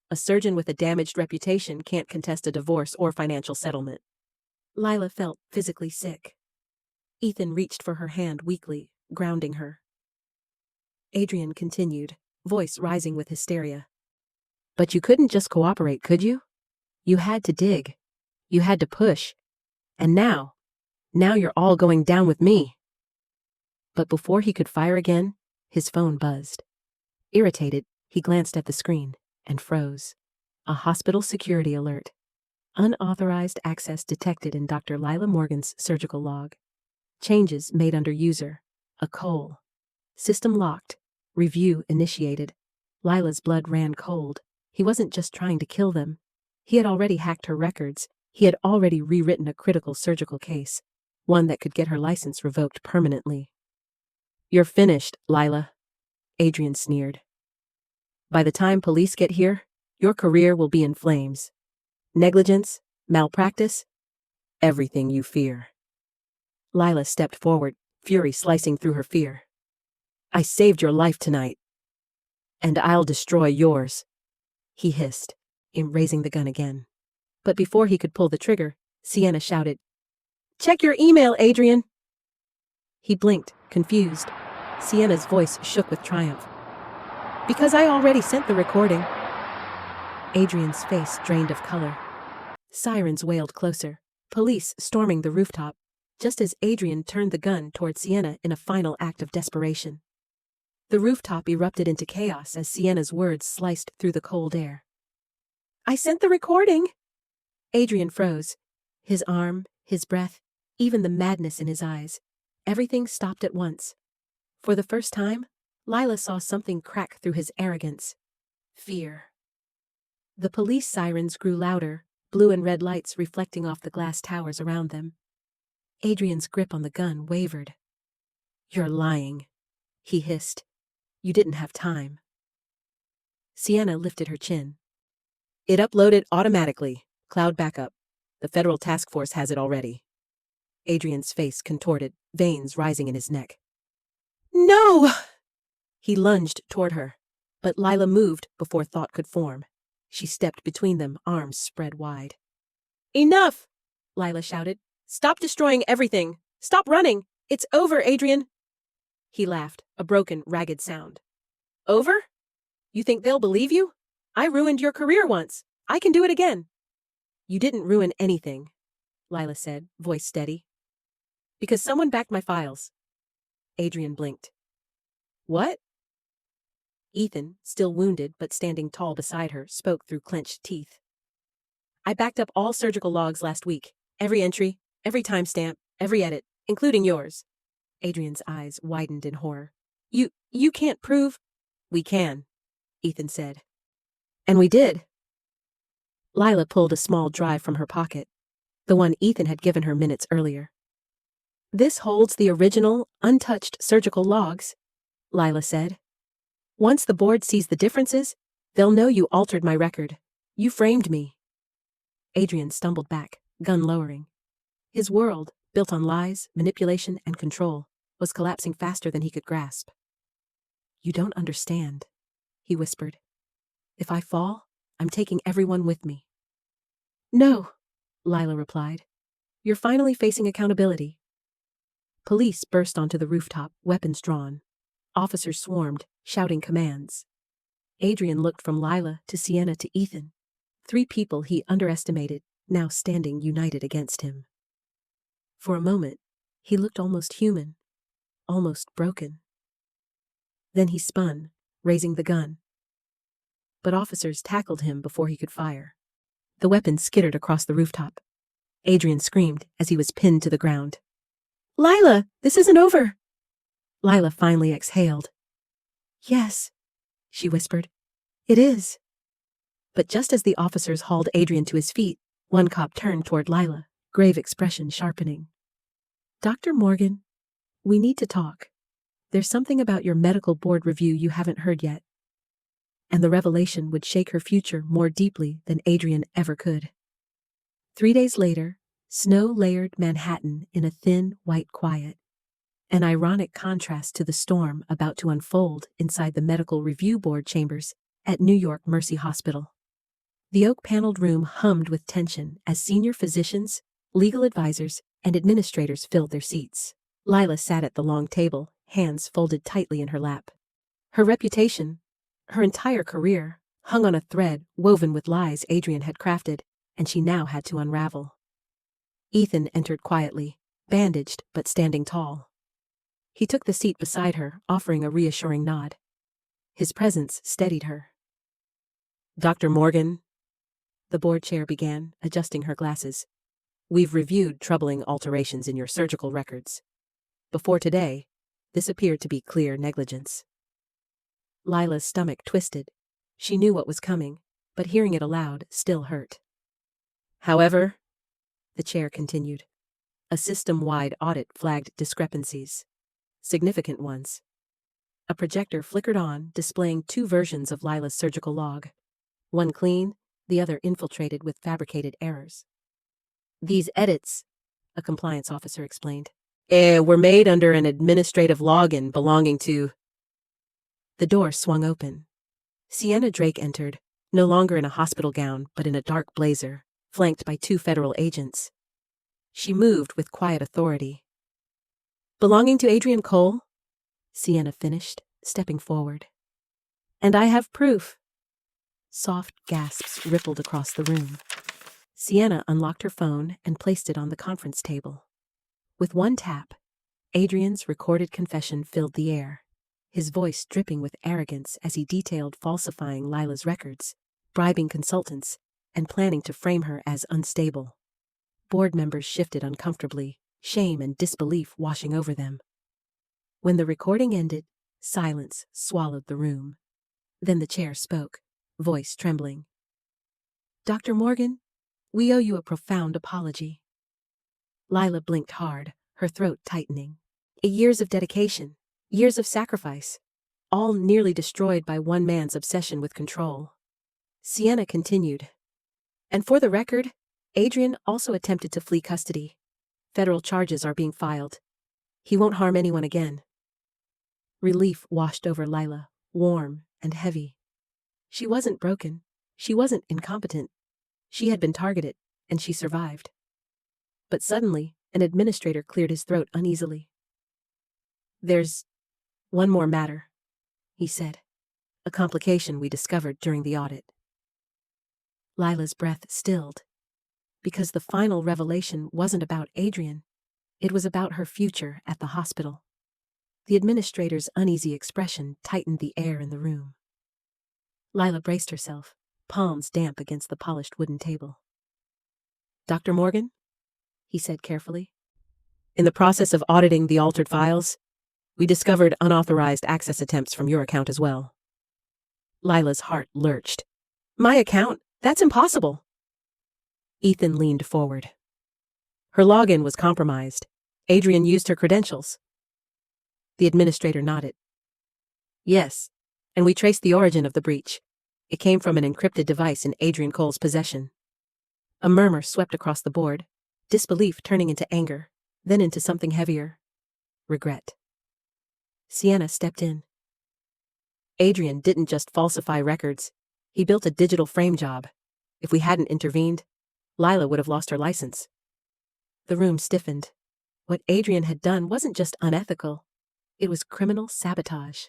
A surgeon with a damaged reputation can't contest a divorce or financial settlement." Lila felt physically sick. Ethan reached for her hand weakly, grounding her. Adrian continued, voice rising with hysteria. "But you couldn't just cooperate, could you? You had to dig. You had to push. And now you're all going down with me." But before he could fire again, his phone buzzed. Irritated, he glanced at the screen and froze. A hospital security alert. Unauthorized access detected in Dr. Lila Morgan's surgical log. Changes made under user. A Cole. System locked. Review initiated. Lila's blood ran cold. He wasn't just trying to kill them. He had already hacked her records. He had already rewritten a critical surgical case. One that could get her license revoked permanently. "You're finished, Lila," Adrian sneered. "By the time police get here, your career will be in flames. Negligence, malpractice, everything you fear." Lila stepped forward, fury slicing through her fear. "I saved your life tonight. And I'll destroy yours," he hissed, raising the gun again. But before he could pull the trigger, Sienna shouted, "Check your email, Adrian!" He blinked, confused. Sienna's voice shook with triumph. "Because I already sent the recording." Adrian's face drained of color. Sirens wailed closer, police storming the rooftop, just as Adrian turned the gun toward Sienna in a final act of desperation. The rooftop erupted into chaos as Sienna's words sliced through the cold air. "I sent the recording!" Adrian froze. His arm, his breath, even the madness in his eyes. Everything stopped at once. For the first time, Lila saw something crack through his arrogance. Fear. The police sirens grew louder, blue and red lights reflecting off the glass towers around them. Adrian's grip on the gun wavered. "You're lying," he hissed. "You didn't have time." Sienna lifted her chin. "It uploaded automatically. Cloud backup. The federal task force has it already." Adrian's face contorted, veins rising in his neck. "No!" He lunged toward her, but Lila moved before thought could form. She stepped between them, arms spread wide. "Enough!" Lila shouted. "Stop destroying everything! Stop running! It's over, Adrian!" He laughed, a broken, ragged sound. "Over? You think they'll believe you? I ruined your career once. I can do it again." "You didn't ruin anything," Lila said, voice steady. "Because someone backed my files." Adrian blinked. "What?" Ethan, still wounded but standing tall beside her, spoke through clenched teeth. "I backed up all surgical logs last week. Every entry, every timestamp, every edit, including yours." Adrian's eyes widened in horror. You can't prove—" "We can," Ethan said. "And we did." Lila pulled a small drive from her pocket, the one Ethan had given her minutes earlier. "This holds the original, untouched surgical logs," Lila said. "Once the board sees the differences, they'll know you altered my record. You framed me." Adrian stumbled back, gun lowering. His world, built on lies, manipulation, and control, was collapsing faster than he could grasp. "You don't understand," he whispered. "If I fall, I'm taking everyone with me." "No," Lila replied. "You're finally facing accountability." Police burst onto the rooftop, weapons drawn. Officers swarmed, shouting commands. Adrian looked from Lila to Sienna to Ethan. 3 people he underestimated, now standing united against him. For a moment, he looked almost human, almost broken. Then he spun, raising the gun. But officers tackled him before he could fire. The weapon skittered across the rooftop. Adrian screamed as he was pinned to the ground. "Lila, this isn't over!" Lila finally exhaled. "Yes," she whispered. "It is." But just as the officers hauled Adrian to his feet, one cop turned toward Lila, grave expression sharpening. "Dr. Morgan, we need to talk. There's something about your medical board review you haven't heard yet." And the revelation would shake her future more deeply than Adrian ever could. 3 days later, snow-layered Manhattan in a thin, white quiet. An ironic contrast to the storm about to unfold inside the medical review board chambers at New York Mercy Hospital. The oak-paneled room hummed with tension as senior physicians, legal advisors, and administrators filled their seats. Lila sat at the long table, hands folded tightly in her lap. Her reputation, her entire career, hung on a thread woven with lies Adrian had crafted, and she now had to unravel. Ethan entered quietly, bandaged but standing tall. He took the seat beside her, offering a reassuring nod. His presence steadied her. "Dr. Morgan," the board chair began, adjusting her glasses. "We've reviewed troubling alterations in your surgical records. Before today, this appeared to be clear negligence." Lila's stomach twisted. She knew what was coming, but hearing it aloud still hurt. "However," the chair continued, "a system-wide audit flagged discrepancies. Significant ones." A projector flickered on, displaying two versions of Lila's surgical log. One clean, the other infiltrated with fabricated errors. "These edits," a compliance officer explained, "were made under an administrative login belonging to—" The door swung open. Sienna Drake entered, no longer in a hospital gown but in a dark blazer, flanked by two federal agents. She moved with quiet authority. "Belonging to Adrian Cole?" Sienna finished, stepping forward. "And I have proof." Soft gasps rippled across the room. Sienna unlocked her phone and placed it on the conference table. With one tap, Adrian's recorded confession filled the air, his voice dripping with arrogance as he detailed falsifying Lila's records, bribing consultants, and planning to frame her as unstable. Board members shifted uncomfortably, shame and disbelief washing over them. When the recording ended, silence swallowed the room. Then the chair spoke, voice trembling. "Dr. Morgan, we owe you a profound apology." Lila blinked hard, her throat tightening. Years of dedication, years of sacrifice, all nearly destroyed by one man's obsession with control. Sienna continued. "And for the record, Adrian also attempted to flee custody. Federal charges are being filed. He won't harm anyone again." Relief washed over Lila, warm and heavy. She wasn't broken. She wasn't incompetent. She had been targeted, and she survived. But suddenly, an administrator cleared his throat uneasily. "There's one more matter," he said. "A complication we discovered during the audit." Lila's breath stilled. Because the final revelation wasn't about Adrian. It was about her future at the hospital. The administrator's uneasy expression tightened the air in the room. Lila braced herself, palms damp against the polished wooden table. "Dr. Morgan," he said carefully, "in the process of auditing the altered files, we discovered unauthorized access attempts from your account as well." Lila's heart lurched. "My account? That's impossible." Ethan leaned forward. "Her login was compromised. Adrian used her credentials." The administrator nodded. "Yes, and we traced the origin of the breach. It came from an encrypted device in Adrian Cole's possession." A murmur swept across the board, disbelief turning into anger, then into something heavier. Regret. Sienna stepped in. "Adrian didn't just falsify records. He built a digital frame job. If we hadn't intervened, Lila would have lost her license." The room stiffened. What Adrian had done wasn't just unethical. It was criminal sabotage.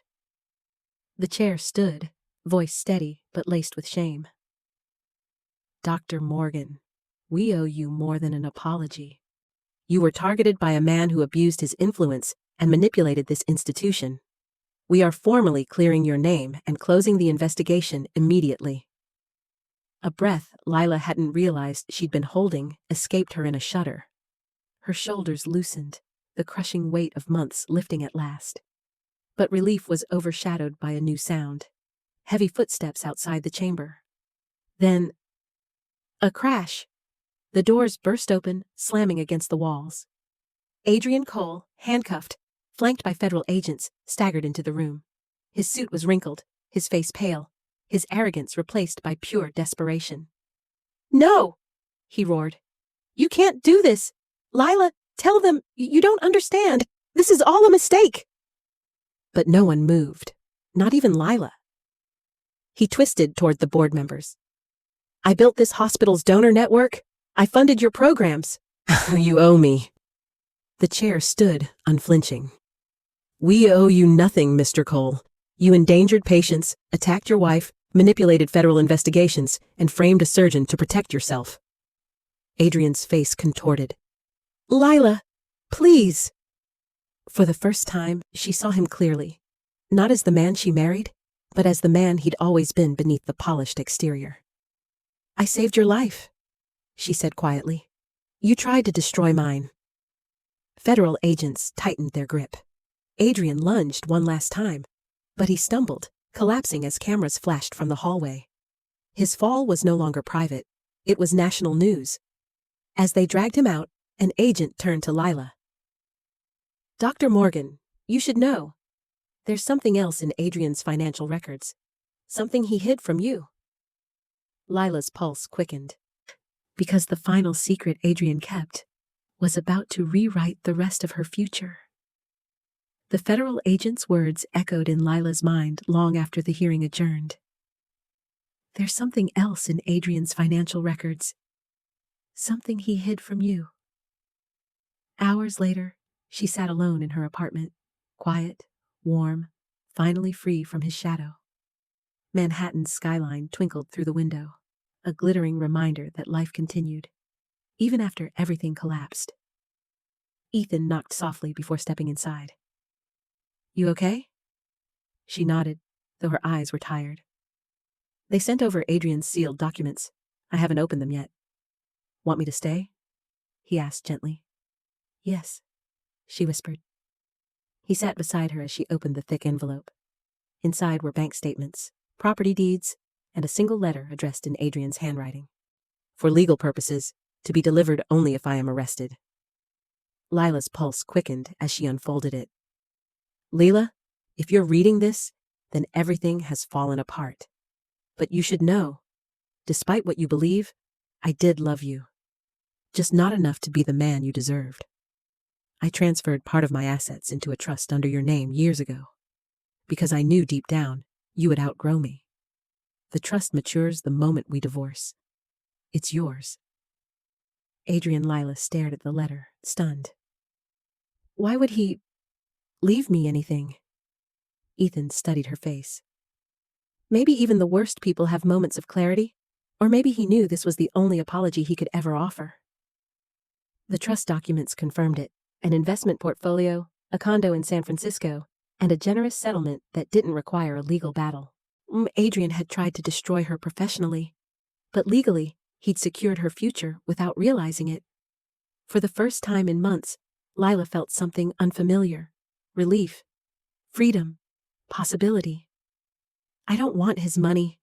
The chair stood, voice steady but laced with shame. "Dr. Morgan, we owe you more than an apology. You were targeted by a man who abused his influence and manipulated this institution. We are formally clearing your name and closing the investigation immediately." A breath Lila hadn't realized she'd been holding escaped her in a shudder. Her shoulders loosened, the crushing weight of months lifting at last. But relief was overshadowed by a new sound. Heavy footsteps outside the chamber. Then, a crash. The doors burst open, slamming against the walls. Adrian Cole, handcuffed, flanked by federal agents, staggered into the room. His suit was wrinkled, his face pale, his arrogance replaced by pure desperation. "No!" he roared. "You can't do this! Lila, tell them you don't understand! This is all a mistake!" But no one moved, not even Lila. He twisted toward the board members. "I built this hospital's donor network. I funded your programs. You owe me." The chair stood, unflinching. "We owe you nothing, Mr. Cole. You endangered patients, attacked your wife, manipulated federal investigations, and framed a surgeon to protect yourself." Adrian's face contorted. "Lila, please." For the first time, she saw him clearly, not as the man she married, but as the man he'd always been beneath the polished exterior. I saved your life, she said quietly. You tried to destroy mine. Federal agents tightened their grip. Adrian lunged one last time, but he stumbled, collapsing as cameras flashed from the hallway. His fall was no longer private. It was national news. As they dragged him out, an agent turned to Lila. Dr. Morgan, you should know. There's something else in Adrian's financial records. Something he hid from you. Lila's pulse quickened. Because the final secret Adrian kept was about to rewrite the rest of her future. The federal agent's words echoed in Lila's mind long after the hearing adjourned. There's something else in Adrian's financial records. Something he hid from you. Hours later, she sat alone in her apartment, quiet, warm, finally free from his shadow. Manhattan's skyline twinkled through the window, a glittering reminder that life continued, even after everything collapsed. Ethan knocked softly before stepping inside. You okay? She nodded, though her eyes were tired. They sent over Adrian's sealed documents. I haven't opened them yet. Want me to stay? He asked gently. Yes, she whispered. He sat beside her as she opened the thick envelope. Inside were bank statements, property deeds, and a single letter addressed in Adrian's handwriting. For legal purposes, to be delivered only if I am arrested. Lila's pulse quickened as she unfolded it. Leela, if you're reading this, then everything has fallen apart. But you should know, despite what you believe, I did love you. Just not enough to be the man you deserved. I transferred part of my assets into a trust under your name years ago, because I knew deep down you would outgrow me. The trust matures the moment we divorce. It's yours. Adrian Lila stared at the letter, stunned. Why would he leave me anything? Ethan studied her face. Maybe even the worst people have moments of clarity, or maybe he knew this was the only apology he could ever offer. The trust documents confirmed it, an investment portfolio, a condo in San Francisco, and a generous settlement that didn't require a legal battle. Adrian had tried to destroy her professionally, but legally, he'd secured her future without realizing it. For the first time in months, Lila felt something unfamiliar. Relief. Freedom. Possibility. I don't want his money,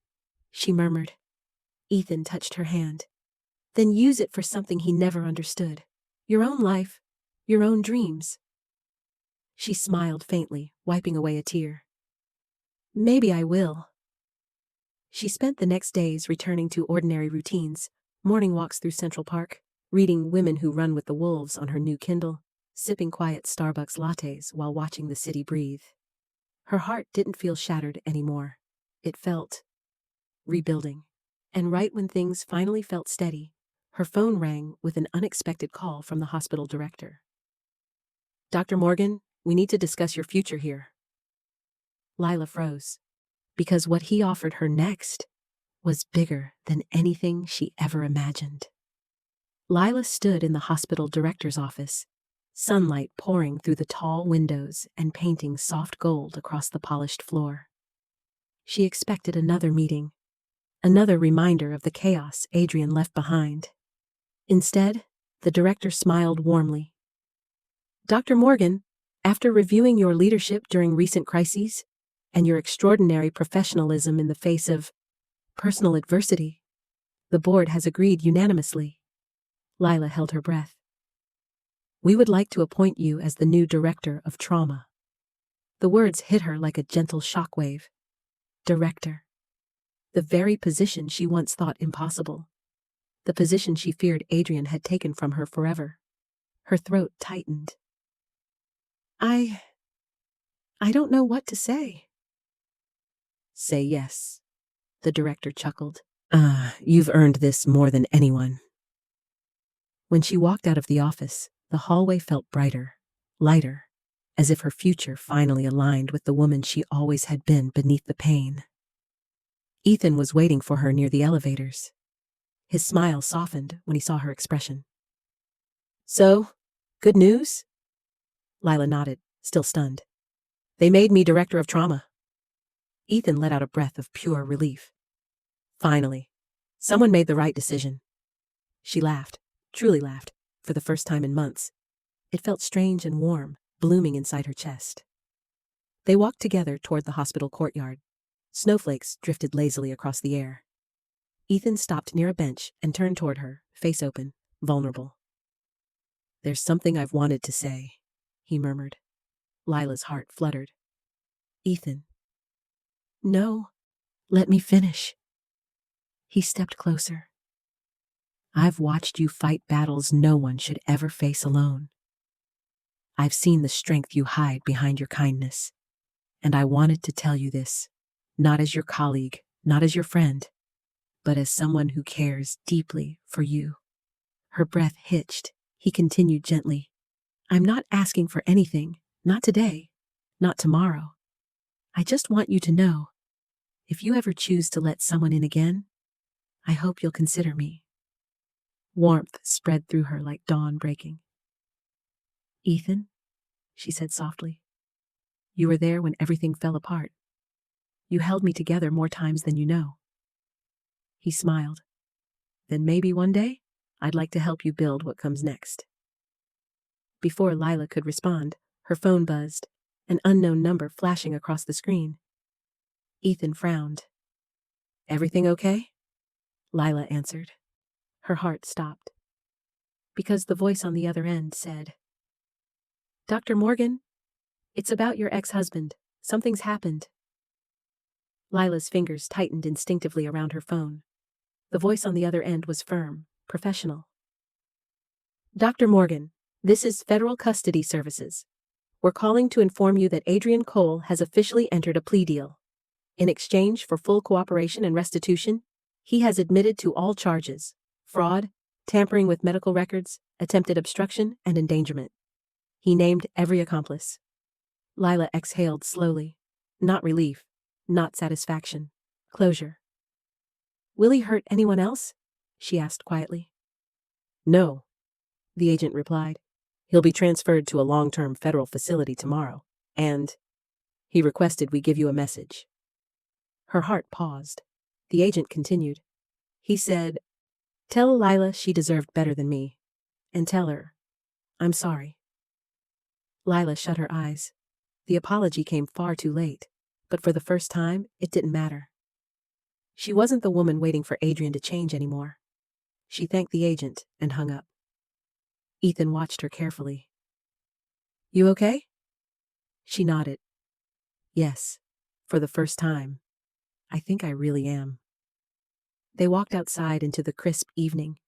she murmured. Ethan touched her hand. Then use it for something he never understood. Your own life, your own dreams. She smiled faintly, wiping away a tear. Maybe I will. She spent the next days returning to ordinary routines, morning walks through Central Park, reading Women Who Run with the Wolves on her new Kindle, sipping quiet Starbucks lattes while watching the city breathe. Her heart didn't feel shattered anymore. It felt rebuilding. And right when things finally felt steady, her phone rang with an unexpected call from the hospital director. Dr. Morgan, we need to discuss your future here. Lila froze, because what he offered her next was bigger than anything she ever imagined. Lila stood in the hospital director's office, sunlight pouring through the tall windows and painting soft gold across the polished floor. She expected another meeting, another reminder of the chaos Adrian left behind. Instead, the director smiled warmly. Dr. Morgan, after reviewing your leadership during recent crises and your extraordinary professionalism in the face of personal adversity, the board has agreed unanimously. Lila held her breath. We would like to appoint you as the new director of trauma. The words hit her like a gentle shockwave. Director. The very position she once thought impossible. The position she feared Adrian had taken from her forever. Her throat tightened. I don't know what to say. Say yes. The director chuckled. You've earned this more than anyone. When she walked out of the office, the hallway felt brighter, lighter, as if her future finally aligned with the woman she always had been beneath the pain. Ethan was waiting for her near the elevators. His smile softened when he saw her expression. So, good news? Lila nodded, still stunned. They made me director of trauma. Ethan let out a breath of pure relief. Finally, Someone made the right decision. She laughed, truly laughed, for the first time in months. It felt strange and warm, blooming inside her chest. They walked together toward the hospital courtyard. Snowflakes drifted lazily across the air. Ethan stopped near a bench and turned toward her, face open, vulnerable. "There's something I've wanted to say," he murmured. Lila's heart fluttered. "Ethan." "No, let me finish." He stepped closer. "I've watched you fight battles no one should ever face alone. I've seen the strength you hide behind your kindness. And I wanted to tell you this, not as your colleague, not as your friend, but as someone who cares deeply for you." Her breath hitched. He continued gently. "I'm not asking for anything, not today, not tomorrow. I just want you to know, if you ever choose to let someone in again, I hope you'll consider me." Warmth spread through her like dawn breaking. "Ethan," she said softly, "you were there when everything fell apart. You held me together more times than you know." He smiled. "Then maybe one day, I'd like to help you build what comes next." Before Lila could respond, her phone buzzed, an unknown number flashing across the screen. Ethan frowned. "Everything okay?" Lila answered. Her heart stopped. Because the voice on the other end said, "Dr. Morgan, it's about your ex-husband. Something's happened." Lila's fingers tightened instinctively around her phone. The voice on the other end was firm, professional. "Dr. Morgan, this is Federal Custody Services. We're calling to inform you that Adrian Cole has officially entered a plea deal. In exchange for full cooperation and restitution, he has admitted to all charges: fraud, tampering with medical records, attempted obstruction, and endangerment. He named every accomplice." Lila exhaled slowly. Not relief, not satisfaction. Closure. "Will he hurt anyone else?" she asked quietly. "No," the agent replied. "He'll be transferred to a long-term federal facility tomorrow, and he requested we give you a message." Her heart paused. The agent continued. He said, "Tell Lila she deserved better than me. And tell her, I'm sorry." Lila shut her eyes. The apology came far too late, but for the first time, it didn't matter. She wasn't the woman waiting for Adrian to change anymore. She thanked the agent and hung up. Ethan watched her carefully. "You okay?" She nodded. "Yes, for the first time. I think I really am." They walked outside into the crisp evening.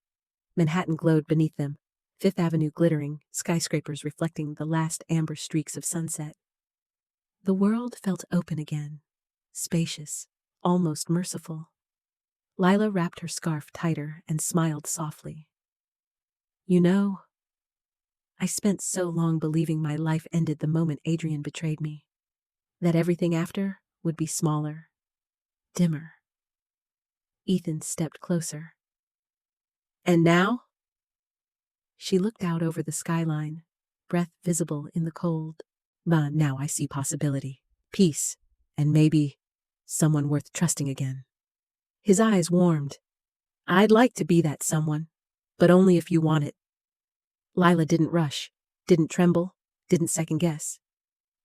Manhattan glowed beneath them, Fifth Avenue glittering, skyscrapers reflecting the last amber streaks of sunset. The world felt open again, spacious, almost merciful. Lila wrapped her scarf tighter and smiled softly. "You know, I spent so long believing my life ended the moment Adrian betrayed me, that everything after would be smaller, dimmer." Ethan stepped closer. "And now?" She looked out over the skyline, breath visible in the cold. "But now I see possibility, peace, and maybe someone worth trusting again." His eyes warmed. "I'd like to be that someone, but only if you want it." Lila didn't rush, didn't tremble, didn't second guess.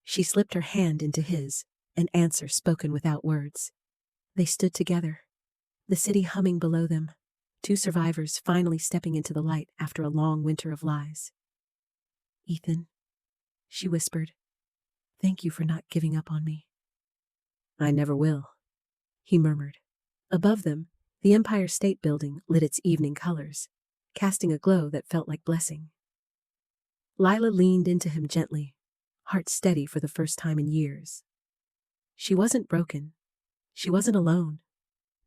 She slipped her hand into his, an answer spoken without words. They stood together, the city humming below them, two survivors finally stepping into the light after a long winter of lies. "Ethan," she whispered, "thank you for not giving up on me." "I never will," he murmured. Above them, the Empire State Building lit its evening colors, casting a glow that felt like blessing. Lila leaned into him gently, heart steady for the first time in years. She wasn't broken. She wasn't alone.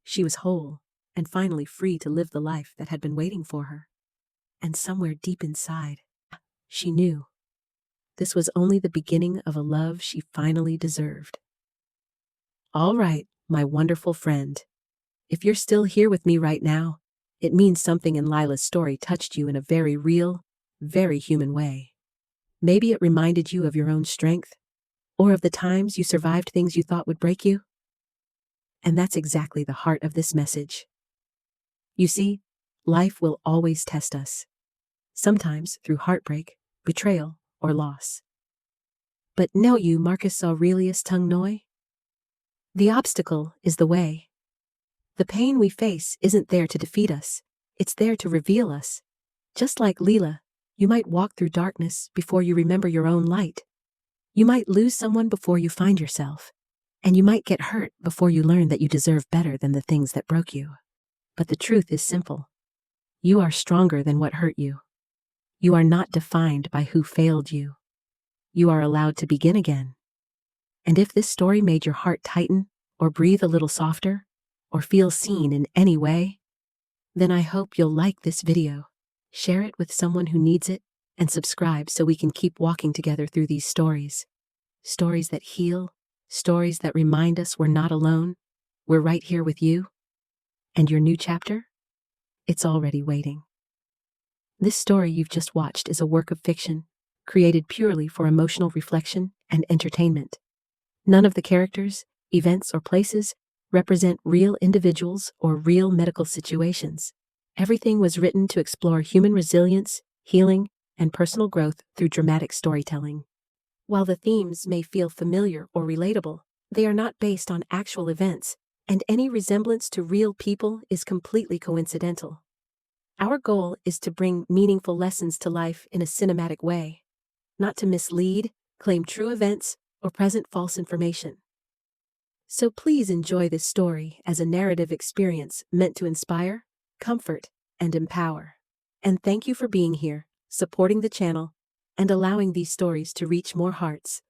She was whole, and finally free to live the life that had been waiting for her. And somewhere deep inside, she knew this was only the beginning of a love she finally deserved. "All right, my wonderful friend. If you're still here with me right now, it means something in Lila's story touched you in a very real, very human way. Maybe it reminded you of your own strength, or of the times you survived things you thought would break you. And that's exactly the heart of this message. You see, life will always test us, sometimes through heartbreak, betrayal, or loss. But know you Marcus Aurelius tongue noi? The obstacle is the way. The pain we face isn't there to defeat us, it's there to reveal us. Just like Leela, you might walk through darkness before you remember your own light. You might lose someone before you find yourself. And you might get hurt before you learn that you deserve better than the things that broke you. But the truth is simple. You are stronger than what hurt you. You are not defined by who failed you. You are allowed to begin again. And if this story made your heart tighten, or breathe a little softer, or feel seen in any way, then I hope you'll like this video, share it with someone who needs it, and subscribe so we can keep walking together through these stories. Stories that heal, stories that remind us we're not alone, we're right here with you. And your new chapter? It's already waiting. This story you've just watched is a work of fiction, created purely for emotional reflection and entertainment. None of the characters, events, or places represent real individuals or real medical situations. Everything was written to explore human resilience, healing, and personal growth through dramatic storytelling. While the themes may feel familiar or relatable, they are not based on actual events, and any resemblance to real people is completely coincidental. Our goal is to bring meaningful lessons to life in a cinematic way, not to mislead, claim true events, or present false information. So please enjoy this story as a narrative experience meant to inspire, comfort, and empower. And thank you for being here, supporting the channel, and allowing these stories to reach more hearts.